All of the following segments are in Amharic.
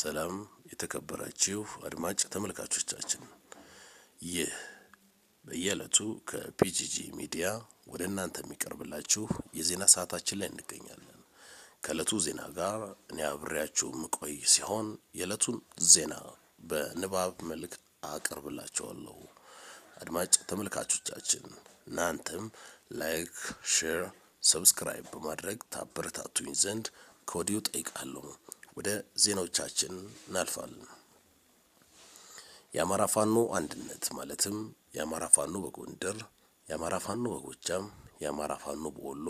ሰላም የተከበራችሁ አድማጭ ተመልካቾቻችን፣ ይህ በየዕለቱ ከፒጂጂ ሚዲያ ወደ እናንተ የሚቀርብላችሁ የዜና ሰዓታችን ላይ እንገኛለን። ከዕለቱ ዜና ጋር እኔ አብሬያችሁ ምቆይ ሲሆን የዕለቱን ዜና በንባብ መልክ አቀርብላችኋለሁ። አድማጭ ተመልካቾቻችን እናንተም ላይክ፣ ሼር፣ ሰብስክራይብ በማድረግ ታበረታቱኝ ዘንድ ከወዲሁ ጠይቃለሁ። ወደ ዜናዎቻችን እናልፋለን። የአማራ ፋኖ አንድነት ማለትም የአማራ ፋኖ በጎንደር፣ የአማራ ፋኖ በጎጃም፣ የአማራ ፋኖ በወሎ፣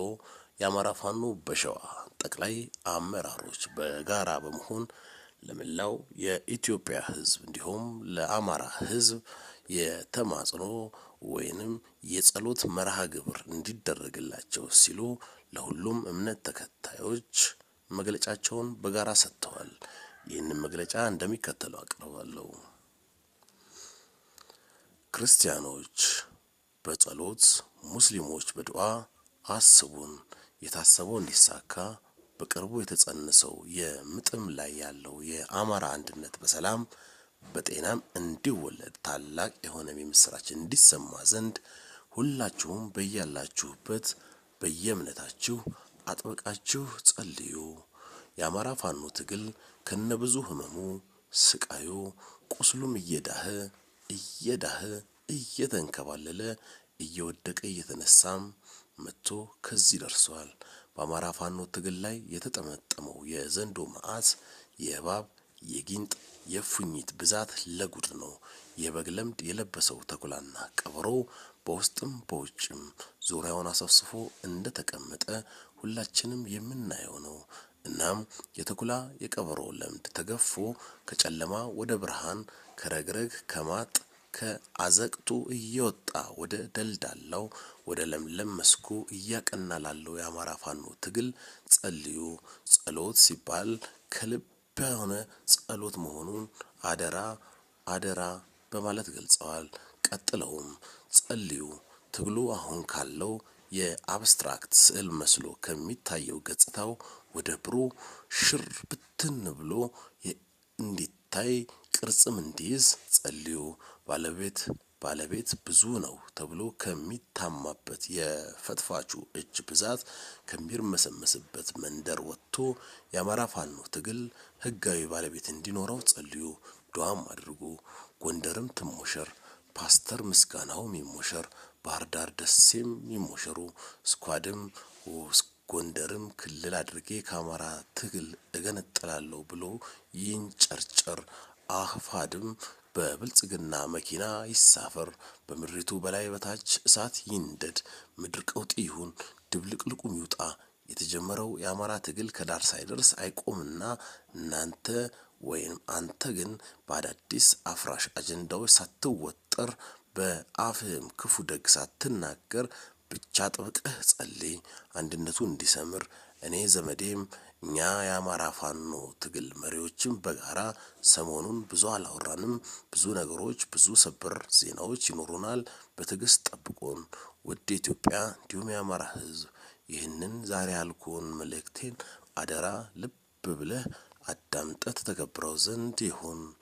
የአማራ ፋኖ በሸዋ ጠቅላይ አመራሮች በጋራ በመሆን ለመላው የኢትዮጵያ ሕዝብ እንዲሁም ለአማራ ሕዝብ የተማጽኖ ወይንም የጸሎት መርሃ ግብር እንዲደረግላቸው ሲሉ ለሁሉም እምነት ተከታዮች መግለጫቸውን በጋራ ሰጥተዋል። ይህንን መግለጫ እንደሚከተለው አቀርባለሁ። ክርስቲያኖች በጸሎት ሙስሊሞች በዱዓ አስቡን። የታሰበው እንዲሳካ በቅርቡ የተጸነሰው የምጥም ላይ ያለው የአማራ አንድነት በሰላም በጤናም እንዲወለድ ታላቅ የሆነ የምስራች እንዲሰማ ዘንድ ሁላችሁም በያላችሁበት በየእምነታችሁ አጥብቃችሁ ጸልዩ። የአማራ ፋኖ ትግል ከነብዙ ህመሙ ስቃዩ ቁስሉም እየዳህ እየተንከባለለ እየወደቀ እየተነሳም መጥቶ ከዚህ ደርሷል። በአማራ ፋኖ ትግል ላይ የተጠመጠመው የዘንዶ መዓት የእባብ የጊንጥ የፉኝት ብዛት ለጉድ ነው። የበግ ለምድ የለበሰው ተኩላና ቀበሮ በውስጥም በውጭም ዙሪያውን አሰፍስፎ እንደተቀመጠ ሁላችንም የምናየው ነው። እናም የተኩላ የቀበሮ ለምድ ተገፎ ከጨለማ ወደ ብርሃን ከረግረግ ከማጥ ከአዘቅቱ እየወጣ ወደ ደልዳላው ወደ ለምለም መስኩ እያቀና ላለው የአማራ ፋኖ ትግል ጸልዩ። ጸሎት ሲባል ከልብ የሆነ ጸሎት መሆኑን አደራ በማለት ገልጸዋል። ቀጥለውም ጸልዩ ትግሉ አሁን ካለው የአብስትራክት ስዕል መስሎ ከሚታየው ገጽታው ወደ ብሩህ ሽር ብትን ብሎ እንዲታይ ቅርጽም እንዲይዝ ጸልዩ። ባለቤት ብዙ ነው ተብሎ ከሚታማበት የፈትፋቹ እጅ ብዛት ከሚርመሰመስበት መንደር ወጥቶ የአማራ ፋኖ ትግል ህጋዊ ባለቤት እንዲኖረው ጸልዩ። ዱዓም አድርጉ። ጎንደርም ትሞሸር፣ ፓስተር ምስጋናውም ይሞሸር፣ ባህር ዳር ደሴም ይሞሸሩ፣ ስኳድም ጎንደርም ክልል አድርጌ ከአማራ ትግል እገነጥላለሁ ብሎ ይንጨርጨር፣ አህፋድም በብልጽግና መኪና ይሳፈር፣ በምድሪቱ በላይ በታች እሳት ይንደድ፣ ምድር ቀውጢ ይሁን፣ ድብልቅልቁም ይውጣ። የተጀመረው የአማራ ትግል ከዳር ሳይደርስ አይቆምና እናንተ ወይም አንተ ግን በአዳዲስ አፍራሽ አጀንዳዎች ሳትወጠር በአፍህም ክፉ ደግ ሳትናገር ብቻ ጥብቀህ ጸልይ፣ አንድነቱ እንዲሰምር። እኔ ዘመዴም እኛ የአማራ ፋኖ ትግል መሪዎችም በጋራ ሰሞኑን ብዙ አላወራንም። ብዙ ነገሮች ብዙ ሰበር ዜናዎች ይኖሩናል። በትዕግስት ጠብቁን። ውድ ኢትዮጵያ እንዲሁም የአማራ ሕዝብ ይህንን ዛሬ ያልኩን መልእክቴን አደራ ልብ ብለህ አዳምጠህ ተገብረው ዘንድ ይሁን።